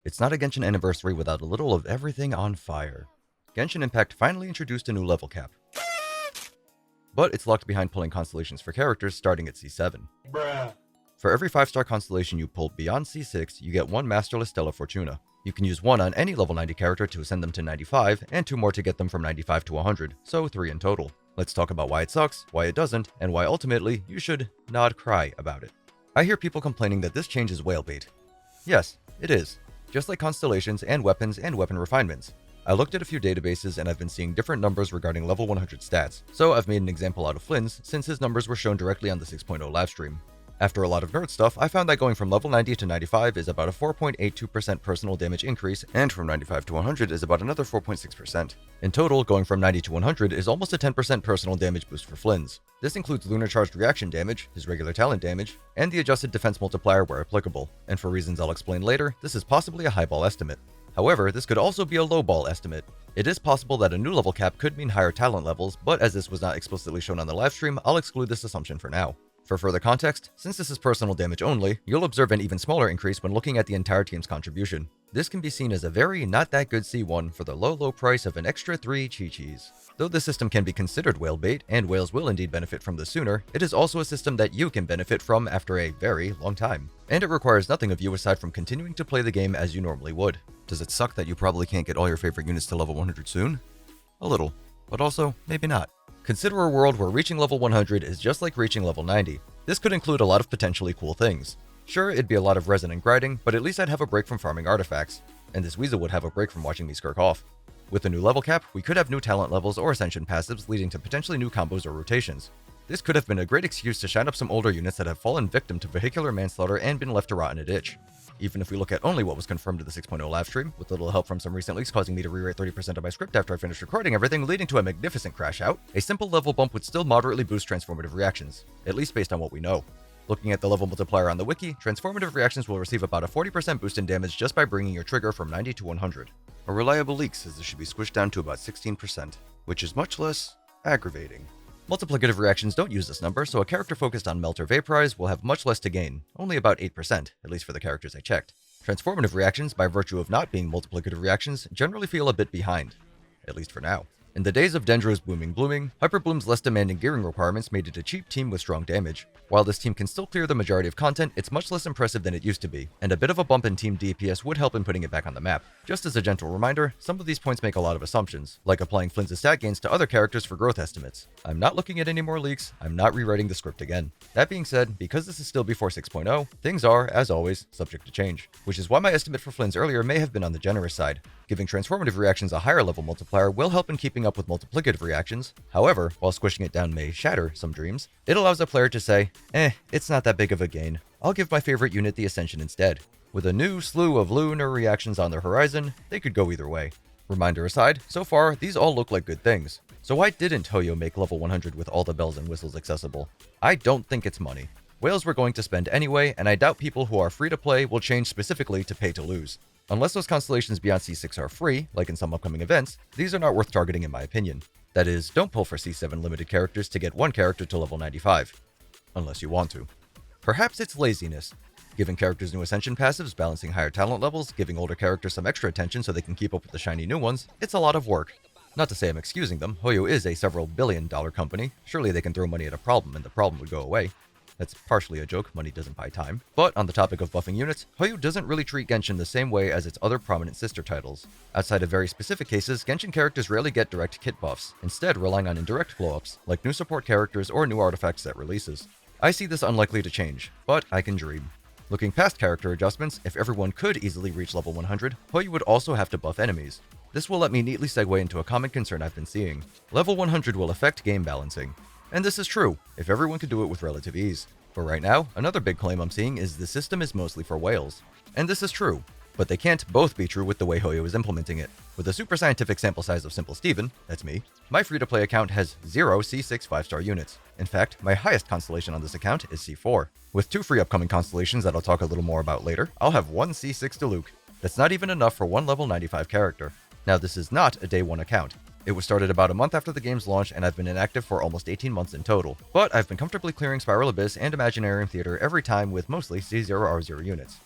It's not a Genshin anniversary without a little of everything on fire. Genshin Impact finally introduced a new level cap, but it's locked behind pulling constellations for characters starting at C7. Bruh. For every 5-star constellation you pull beyond C6, you get one Masterless Stella Fortuna. You can use one on any level 90 character to ascend them to 95, and 2 more to get them from 95 to 100, so 3 in total. Let's talk about why it sucks, why it doesn't, and why ultimately you should not cry about it. I hear people complaining that this change is whale bait. Yes, it is. Just like constellations and weapon refinements. I looked at a few databases and I've been seeing different numbers regarding level 100 stats, so I've made an example out of Flins since his numbers were shown directly on the 6.0 livestream. After a lot of nerd stuff, I found that going from level 90 to 95 is about a 4.82% personal damage increase, and from 95 to 100 is about another 4.6%. In total, going from 90 to 100 is almost a 10% personal damage boost for Flins. This includes lunar charged reaction damage, his regular talent damage, and the adjusted defense multiplier where applicable, and for reasons I'll explain later, this is possibly a highball estimate. However, this could also be a lowball estimate. It is possible that a new level cap could mean higher talent levels, but as this was not explicitly shown on the livestream, I'll exclude this assumption for now. For further context, since this is personal damage only, you'll observe an even smaller increase when looking at the entire team's contribution. This can be seen as a very not that good C1 for the low price of an extra 3 Chi-Chis. Though this system can be considered whale bait, and whales will indeed benefit from this sooner, it is also a system that you can benefit from after a very long time. And it requires nothing of you aside from continuing to play the game as you normally would. Does it suck that you probably can't get all your favorite units to level 100 soon? A little, but also maybe not. Consider a world where reaching level 100 is just like reaching level 90. This could include a lot of potentially cool things. Sure, it'd be a lot of resin and grinding, but at least I'd have a break from farming artifacts, and this weasel would have a break from watching me skirk off. With the new level cap, we could have new talent levels or ascension passives leading to potentially new combos or rotations. This could have been a great excuse to shine up some older units that have fallen victim to vehicular manslaughter and been left to rot in a ditch. Even if we look at only what was confirmed to the 6.0 livestream, with little help from some recent leaks causing me to rewrite 30% of my script after I finished recording everything, leading to a magnificent crash out, a simple level bump would still moderately boost transformative reactions, at least based on what we know. Looking at the level multiplier on the wiki, transformative reactions will receive about a 40% boost in damage just by bringing your trigger from 90 to 100. A reliable leak says this should be squished down to about 16%, which is much less aggravating. Multiplicative reactions don't use this number, so a character focused on melt or vaporize will have much less to gain, only about 8%, at least for the characters I checked. Transformative reactions, by virtue of not being multiplicative reactions, generally feel a bit behind, at least for now. In the days of Dendro's booming blooming, Hyperbloom's less demanding gearing requirements made it a cheap team with strong damage. While this team can still clear the majority of content, it's much less impressive than it used to be, and a bit of a bump in team DPS would help in putting it back on the map. Just as a gentle reminder, some of these points make a lot of assumptions, like applying Flins' stat gains to other characters for growth estimates. I'm not looking at any more leaks, I'm not rewriting the script again. That being said, because this is still before 6.0, things are, as always, subject to change, which is why my estimate for Flins earlier may have been on the generous side. Giving transformative reactions a higher level multiplier will help in keeping up with multiplicative reactions. However, while squishing it down may shatter some dreams, it allows a player to say, it's not that big of a gain. I'll give my favorite unit the Ascension instead. With a new slew of lunar reactions on the horizon, they could go either way. Reminder aside, so far, these all look like good things. So why didn't HoYo make level 100 with all the bells and whistles accessible? I don't think it's money. Whales we're going to spend anyway, and I doubt people who are free to play will change specifically to pay to lose. Unless those constellations beyond C6 are free, like in some upcoming events, these are not worth targeting in my opinion. That is, don't pull for C7 limited characters to get one character to level 95. Unless you want to. Perhaps it's laziness. Giving characters new ascension passives, balancing higher talent levels, giving older characters some extra attention so they can keep up with the shiny new ones, it's a lot of work. Not to say I'm excusing them, HoYo is a several billion-dollar company, surely they can throw money at a problem and the problem would go away. That's partially a joke, money doesn't buy time. But on the topic of buffing units, HoYo doesn't really treat Genshin the same way as its other prominent sister titles. Outside of very specific cases, Genshin characters rarely get direct kit buffs, instead relying on indirect glow-ups, like new support characters or new artifacts at releases. I see this unlikely to change, but I can dream. Looking past character adjustments, if everyone could easily reach level 100, HoYo would also have to buff enemies. This will let me neatly segue into a common concern I've been seeing. Level 100 will affect game balancing. And this is true, if everyone could do it with relative ease. But right now, another big claim I'm seeing is the system is mostly for whales. And this is true, but they can't both be true with the way HoYo is implementing it. With a super scientific sample size of Simple Steven, that's me, my free-to-play account has 0 C6 5-star units. In fact, my highest constellation on this account is C4. With 2 free upcoming constellations that I'll talk a little more about later, I'll have 1 C6 Diluc. That's not even enough for one level 95 character. Now this is not a day 1 account. It was started about a month after the game's launch, and I've been inactive for almost 18 months in total. But I've been comfortably clearing Spiral Abyss and Imaginarium Theater every time with mostly C0R0 units.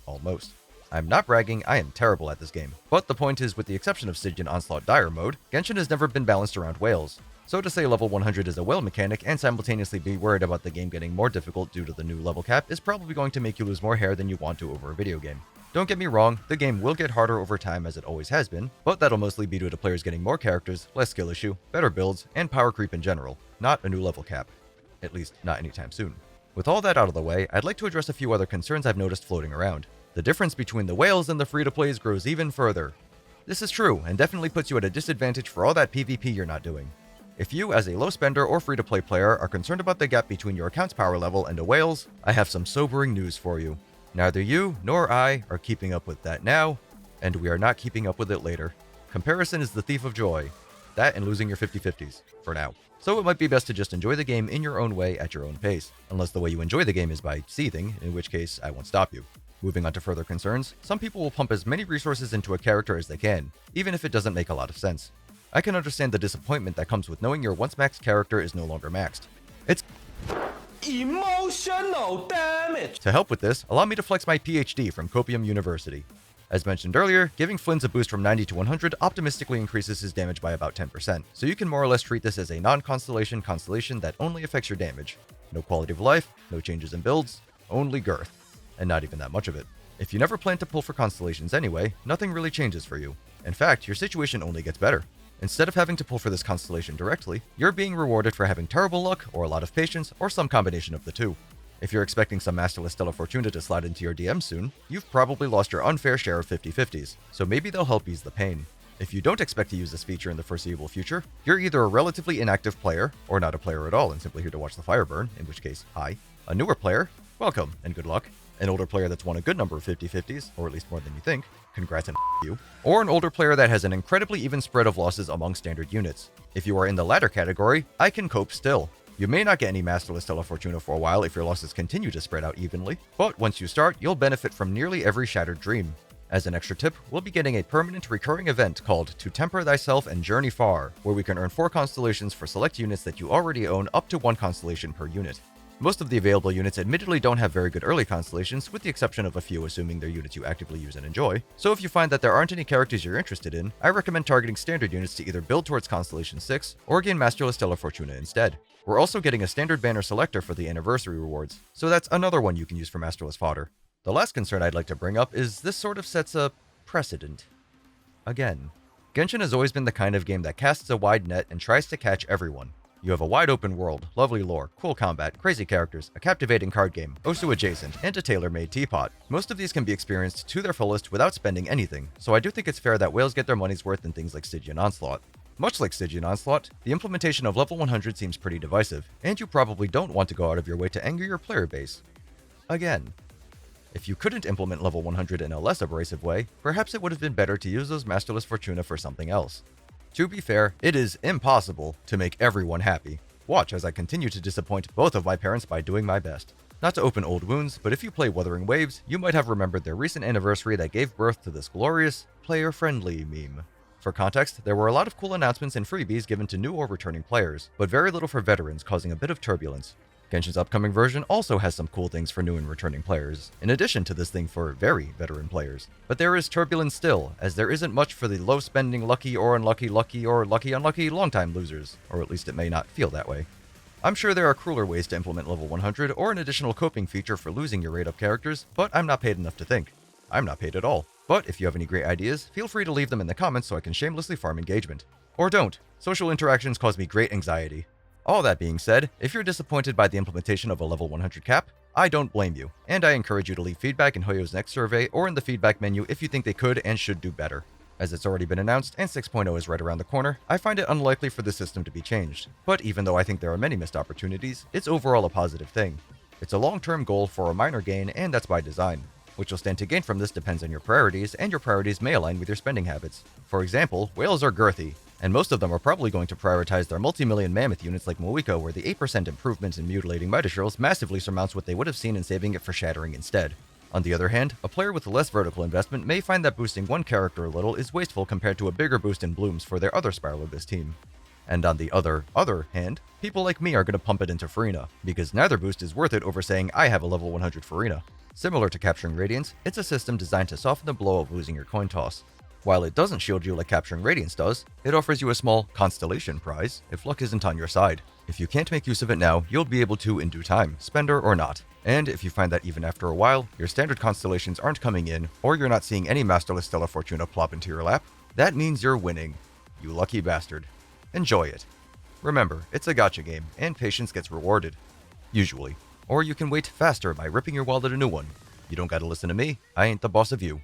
Almost. I'm not bragging, I am terrible at this game. But the point is, with the exception of Stygian Onslaught Dire mode, Genshin has never been balanced around whales. So to say level 100 is a whale mechanic and simultaneously be worried about the game getting more difficult due to the new level cap is probably going to make you lose more hair than you want to over a video game. Don't get me wrong, the game will get harder over time as it always has been, but that'll mostly be due to players getting more characters, less skill issue, better builds, and power creep in general, not a new level cap. At least, not anytime soon. With all that out of the way, I'd like to address a few other concerns I've noticed floating around. The difference between the whales and the free-to-plays grows even further. This is true, and definitely puts you at a disadvantage for all that PvP you're not doing. If you, as a low spender or free-to-play player, are concerned about the gap between your account's power level and a whale's, I have some sobering news for you. Neither you nor I are keeping up with that now, and we are not keeping up with it later. Comparison is the thief of joy. That and losing your 50-50s, for now. So it might be best to just enjoy the game in your own way at your own pace, unless the way you enjoy the game is by seething, in which case I won't stop you. Moving on to further concerns, some people will pump as many resources into a character as they can, even if it doesn't make a lot of sense. I can understand the disappointment that comes with knowing your once maxed character is no longer maxed. It's emotional damage! To help with this, allow me to flex my PhD from Copium University. As mentioned earlier, giving Flins a boost from 90 to 100 optimistically increases his damage by about 10%, so you can more or less treat this as a non-constellation constellation that only affects your damage. No quality of life, no changes in builds, only girth. And not even that much of it. If you never plan to pull for constellations anyway, nothing really changes for you. In fact, your situation only gets better. Instead of having to pull for this constellation directly, you're being rewarded for having terrible luck, or a lot of patience, or some combination of the two. If you're expecting some Masterless Stella Fortuna to slide into your DM soon, you've probably lost your unfair share of 50-50s, so maybe they'll help ease the pain. If you don't expect to use this feature in the foreseeable future, you're either a relatively inactive player, or not a player at all and simply here to watch the fire burn, in which case, hi. A newer player, welcome and good luck. An older player that's won a good number of 50-50s, or at least more than you think, congrats and you. Or an older player that has an incredibly even spread of losses among standard units. If you are in the latter category, I can cope still. You may not get any Masterless Stella Fortuna for a while if your losses continue to spread out evenly, but once you start, you'll benefit from nearly every shattered dream. As an extra tip, we'll be getting a permanent recurring event called To Temper Thyself and Journey Far, where we can earn 4 constellations for select units that you already own up to 1 constellation per unit. Most of the available units admittedly don't have very good early constellations, with the exception of a few assuming they're units you actively use and enjoy, so if you find that there aren't any characters you're interested in, I recommend targeting standard units to either build towards Constellation 6, or gain Masterless Stella Fortuna instead. We're also getting a standard banner selector for the anniversary rewards, so that's another one you can use for Masterless fodder. The last concern I'd like to bring up is this sort of sets a precedent. Again, Genshin has always been the kind of game that casts a wide net and tries to catch everyone. You have a wide open world, lovely lore, cool combat, crazy characters, a captivating card game, Osu adjacent, and a tailor-made teapot. Most of these can be experienced to their fullest without spending anything, so I do think it's fair that whales get their money's worth in things like Stygian Onslaught. Much like Stygian Onslaught, the implementation of level 100 seems pretty divisive, and you probably don't want to go out of your way to anger your player base. Again, if you couldn't implement level 100 in a less abrasive way, perhaps it would have been better to use those Masterless Fortuna for something else. To be fair, it is impossible to make everyone happy. Watch as I continue to disappoint both of my parents by doing my best. Not to open old wounds, but if you play Wuthering Waves, you might have remembered their recent anniversary that gave birth to this glorious, player-friendly meme. For context, there were a lot of cool announcements and freebies given to new or returning players, but very little for veterans, causing a bit of turbulence. Genshin's upcoming version also has some cool things for new and returning players, in addition to this thing for very veteran players. But there is turbulence still, as there isn't much for the low-spending lucky or unlucky or lucky long-time losers, or at least it may not feel that way. I'm sure there are crueler ways to implement level 100 or an additional coping feature for losing your rate-up characters, but I'm not paid enough to think. I'm not paid at all. But if you have any great ideas, feel free to leave them in the comments so I can shamelessly farm engagement. Or don't. Social interactions cause me great anxiety. All that being said, if you're disappointed by the implementation of a level 100 cap, I don't blame you, and I encourage you to leave feedback in HoYo's next survey or in the feedback menu if you think they could and should do better. As it's already been announced and 6.0 is right around the corner, I find it unlikely for the system to be changed. But even though I think there are many missed opportunities, it's overall a positive thing. It's a long-term goal for a minor gain, and that's by design. What you'll stand to gain from this depends on your priorities, and your priorities may align with your spending habits. For example, whales are girthy, and most of them are probably going to prioritize their multi-million mammoth units like Moiko, where the 8% improvement in mutilating Mitoshiels massively surmounts what they would have seen in saving it for shattering instead. On the other hand, a player with less vertical investment may find that boosting one character a little is wasteful compared to a bigger boost in blooms for their other Spiral Abyss team. And on the other hand, people like me are going to pump it into Farina, because neither boost is worth it over saying I have a level 100 Farina. Similar to capturing Radiance, it's a system designed to soften the blow of losing your coin toss. While it doesn't shield you like capturing Radiance does, it offers you a small constellation prize if luck isn't on your side. If you can't make use of it now, you'll be able to in due time, spender or not. And if you find that even after a while, your standard constellations aren't coming in, or you're not seeing any Masterless Stella Fortuna plop into your lap, that means you're winning. You lucky bastard. Enjoy it. Remember, it's a gacha game, and patience gets rewarded. Usually. Or you can wait faster by ripping your wallet a new one. You don't gotta listen to me, I ain't the boss of you.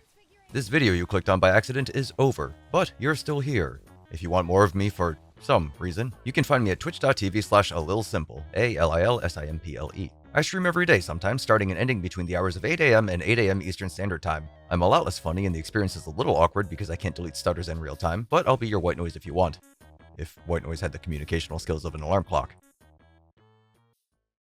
This video you clicked on by accident is over, but you're still here. If you want more of me for some reason, you can find me at twitch.tv/alilsimple, ALILSIMPLE. I stream every day sometimes, starting and ending between the hours of 8 AM and 8 AM Eastern Standard Time. I'm a lot less funny and the experience is a little awkward because I can't delete stutters in real time, but I'll be your white noise if you want. If white noise had the communicational skills of an alarm clock.